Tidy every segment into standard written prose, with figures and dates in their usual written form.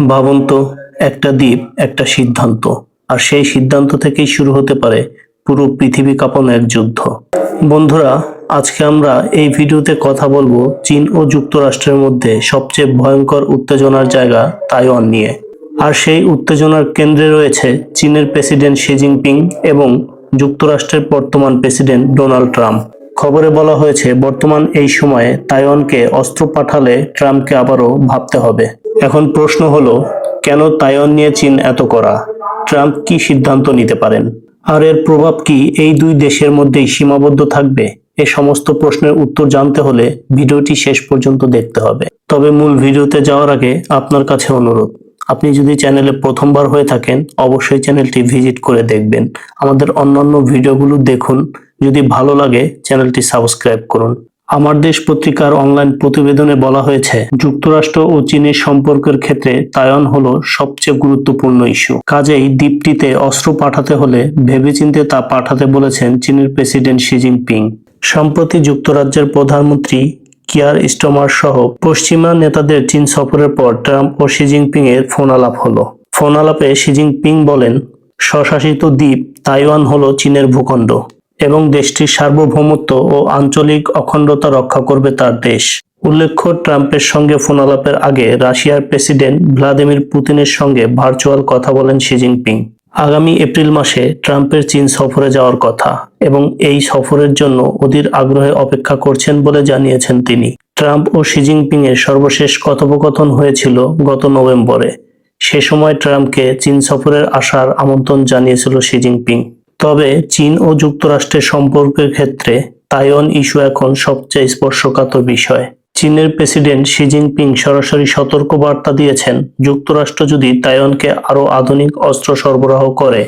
ভাবুন তো, একটা দ্বীপ, একটা সিদ্ধান্ত, আর সেই সিদ্ধান্ত থেকেই শুরু হতে পারে পুরো পৃথিবী কাঁপানো এক যুদ্ধ। বন্ধুরা, আজকে আমরা এই ভিডিওতে কথা বলবো চীন ও যুক্তরাষ্ট্রের মধ্যে সবচেয়ে ভয়ঙ্কর উত্তেজনার জায়গা তাইওয়ান নিয়ে। আর সেই উত্তেজনার কেন্দ্রে রয়েছে চীনের প্রেসিডেন্ট শি জিনপিং এবং যুক্তরাষ্ট্রের বর্তমান প্রেসিডেন্ট ডোনাল্ড ট্রাম্প। খবরে বলা হয়েছে বর্তমান এই সময়ে তাইওয়ানকে অস্ত্র পাঠালে ট্রাম্পকে আবারও ভাবতে হবে। এখন প্রশ্ন হলো, কেন তাইওয়ান নিয়ে চীন এত কড়া? ট্রাম্প কি সিদ্ধান্ত নিতে পারেন? আর এর প্রভাব কি এই দুই দেশের মধ্যেই সীমাবদ্ধ থাকবে? এ সমস্ত প্রশ্নের উত্তর জানতে হলে ভিডিওটি শেষ পর্যন্ত দেখতে হবে। তবে মূল ভিডিওতে যাওয়ার আগে আপনার কাছে অনুরোধ, আপনি যদি চ্যানেলে প্রথমবার হয়ে থাকেন অবশ্যই চ্যানেলটি ভিজিট করে দেখবেন। আমাদের অন্যান্য ভিডিওগুলো দেখুন, যদি ভালো লাগে চ্যানেলটি সাবস্ক্রাইব করুন। আমার দেশ পত্রিকার অনলাইন প্রতিবেদনে বলা হয়েছে, যুক্তরাষ্ট্র ও চীনের সম্পর্কের ক্ষেত্রে তাইওয়ান হলো সবচেয়ে গুরুত্বপূর্ণ ইস্যু। কাজেই দ্বীপটিতে অস্ত্র পাঠাতে হলে ভেবেচিন্তে তা পাঠাতে বলেছেন চীনের প্রেসিডেন্ট শি জিনপিং। সম্প্রতি যুক্তরাজ্যের প্রধানমন্ত্রী কিয়ার স্টারমার সহ পশ্চিমা নেতাদের চীন সফরের পর ট্রাম্প ও শি জিনপিং এর ফোন আলাপ হলো। ফোন আলাপে শি জিনপিং বলেন, স্বশাসিত দ্বীপ তাইওয়ান হলো চীনের ভূখণ্ড এবং দেশটির সার্বভৌমত্ব ও আঞ্চলিক অখণ্ডতা রক্ষা করবে তার দেশ। উল্লেখ্য, ট্রাম্পের সঙ্গে ফোন আলাপের আগে রাশিয়ার প্রেসিডেন্ট ভ্লাদিমির পুতিনের সঙ্গে ভার্চুয়াল কথা বলেন শি জিনপিং। আগামী এপ্রিল মাসে ট্রাম্পের চীন সফরে যাওয়ার কথা এবং এই সফরের জন্য অধীর আগ্রহে অপেক্ষা করছেন বলে জানিয়েছেন তিনি। ট্রাম্প ও শি জিনপিং এর সর্বশেষ কথোপকথন হয়েছিল গত নভেম্বরে। সে সময় ট্রাম্পকে চীন সফরের আসার আমন্ত্রণ জানিয়েছিল শি জিনপিং। তবে চীন ও যুক্তরাষ্ট্রের সম্পর্কের ক্ষেত্রে তাইওয়ান ইস্যু এখন সবচেয়ে স্পর্শকাতর বিষয়। চীনের প্রেসিডেন্ট শি জিনপিং সরাসরি সতর্ক বার্তা দিয়েছেন, যুক্তরাষ্ট্র যদি তাইওয়ানকে আরও আধুনিক অস্ত্র সরবরাহ করে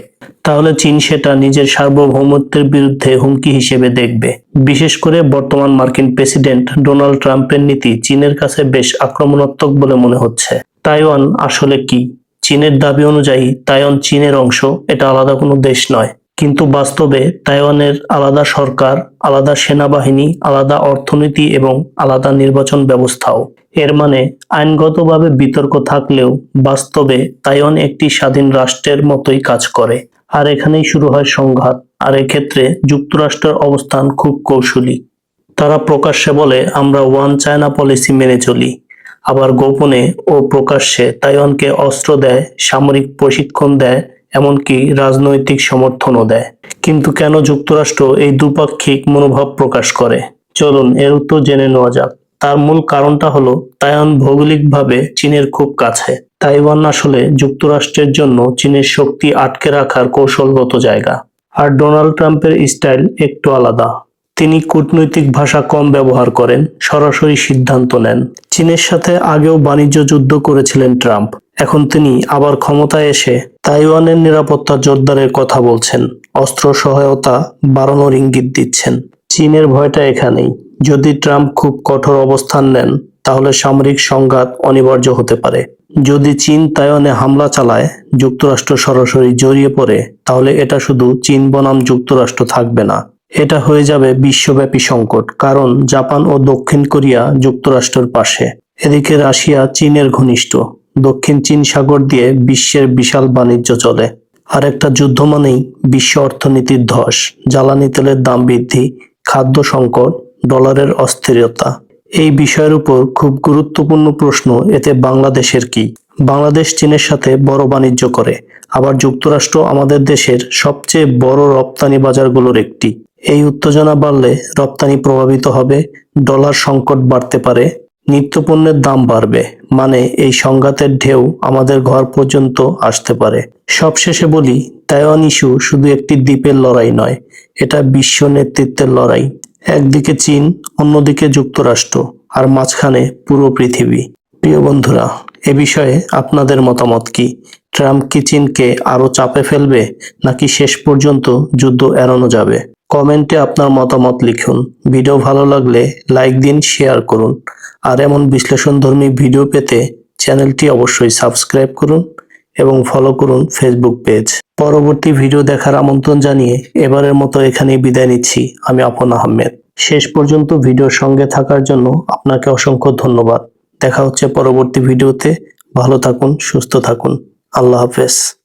তাহলে চীন সেটা নিজের সার্বভৌমত্বের বিরুদ্ধে হুমকি হিসেবে দেখবে। বিশেষ করে বর্তমান মার্কিন প্রেসিডেন্ট ডোনাল্ড ট্রাম্পের নীতি চীনের কাছে বেশ আক্রমণাত্মক বলে মনে হচ্ছে। তাইওয়ান আসলে কি? চীনের দাবি অনুযায়ী তাইওয়ান চীনের অংশ, এটা আলাদা কোনো দেশ নয়। কিন্তু বাস্তবে তাইওয়ানের আলাদা সরকার, আলাদা সেনাবাহিনী, আলাদা অর্থনীতি এবং আলাদা নির্বাচন ব্যবস্থাও। এর মানে আইনগতভাবে বিতর্ক থাকলেও বাস্তবে তাইওয়ান একটি স্বাধীন রাষ্ট্রের মতোই কাজ করে। আর এখানেই শুরু হয় সংঘাত। আর এক্ষেত্রে যুক্তরাষ্ট্রের অবস্থান খুব কৌশলী। তারা প্রকাশ্যে বলে, আমরা ওয়ান চায়না পলিসি মেনে চলি, আবার গোপনে ও প্রকাশ্যে তাইওয়ানকে অস্ত্র দেয়, সামরিক প্রশিক্ষণ দেয়, এমনকি রাজনৈতিক সমর্থনও দেয়। কিন্তু কেন যুক্তরাষ্ট্র এই দ্বিপাক্ষিক মনোভাব প্রকাশ করে? চলুন এর উত্তর জেনে নেওয়া যাক। তার মূল কারণটা হলো, তাইওয়ান ভৌগোলিকভাবে চীনের খুব কাছে। তাইওয়ান আসলে যুক্তরাষ্ট্রের জন্য চীনের শক্তি আটকে রাখার কৌশলগত জায়গা। আর ডোনাল্ড ট্রাম্পের স্টাইল একটু আলাদা। তিনি কূটনৈতিক ভাষা কম ব্যবহার করেন, সরাসরি সিদ্ধান্ত নেন। চীনের সাথে আগেও বাণিজ্য যুদ্ধ করেছিলেন ট্রাম্প। এখন তিনি আবার ক্ষমতায় এসে তাইওয়ানের নিরাপত্তা জোরদারের কথা বলছেন, অস্ত্র সহায়তা বাড়ানোর ইঙ্গিত দিচ্ছেন। চীনের ভয়টা এখানেই। যদি ট্রাম্প খুব কঠোর অবস্থান নেন তাহলে সামরিক সংঘাত অনিবার্য হতে পারে। যদি চীন তাইওয়ানে হামলা চালায়, যুক্তরাষ্ট্র সরাসরি জড়িয়ে পড়ে, তাহলে এটা শুধু চীন বনাম যুক্তরাষ্ট্র থাকবে না, এটা হয়ে যাবে বিশ্বব্যাপী সংকট। কারণ জাপান ও দক্ষিণ কোরিয়া যুক্তরাষ্ট্রের পাশে। এদিকে রাশিয়া চীনের ঘনিষ্ঠ। দক্ষিণ চীন সাগর দিয়ে বিশ্বের বিশাল বাণিজ্য চলে। আর একটা যুদ্ধ মানেই বিশ্ব অর্থনীতির ধস, জ্বালানি তেলের দাম বৃদ্ধি, খাদ্য সংকট, ডলারের অস্থিরতা। এই বিষয়ের উপর খুব গুরুত্বপূর্ণ প্রশ্ন, এতে বাংলাদেশের কি? বাংলাদেশ চীনের সাথে বড় বাণিজ্য করে, আবার যুক্তরাষ্ট্র আমাদের দেশের সবচেয়ে বড় রপ্তানি বাজারগুলোর একটি। এই উত্তেজনা বাড়লে রপ্তানি প্রভাবিত হবে, ডলার সংকট বাড়তে পারে, নিত্যপণ্যের দাম বাড়বে, মানে এই সংঘাতের ঢেউ আমাদের ঘর পর্যন্ত আসতে পারে। সবশেষে বলি, তাইওয়ান ইস্যু শুধু একটি দ্বীপের লড়াই নয়, এটা বিশ্ব নেতৃত্বের লড়াই। একদিকে চীন, অন্যদিকে যুক্তরাষ্ট্র, আর মাঝখানে পুরো পৃথিবী। প্রিয় বন্ধুরা, এ বিষয়ে আপনাদের মতামত কি? ট্রাম্প কি চীনকে আরো চাপে ফেলবে, নাকি শেষ পর্যন্ত যুদ্ধ এড়ানো যাবে? কমেন্টে আপনার মতামত লিখুন। ভিডিও ভালো লাগলে লাইক দিন, শেয়ার করুন। আর এমন বিশ্লেষণধর্মী ভিডিও পেতে চ্যানেলটি অবশ্যই সাবস্ক্রাইব করুন এবং ফলো করুন ফেসবুক পেজ। পরবর্তী ভিডিও দেখার আমন্ত্রণ জানিয়ে এবারের মতো এখানেই বিদায় নিচ্ছি। আমি আপন আহমেদ। শেষ পর্যন্ত ভিডিওর সঙ্গে থাকার জন্য আপনাকে অসংখ্য ধন্যবাদ। দেখা হচ্ছে পরবর্তী ভিডিওতে। ভালো থাকুন, সুস্থ থাকুন। আল্লাহ হাফেজ।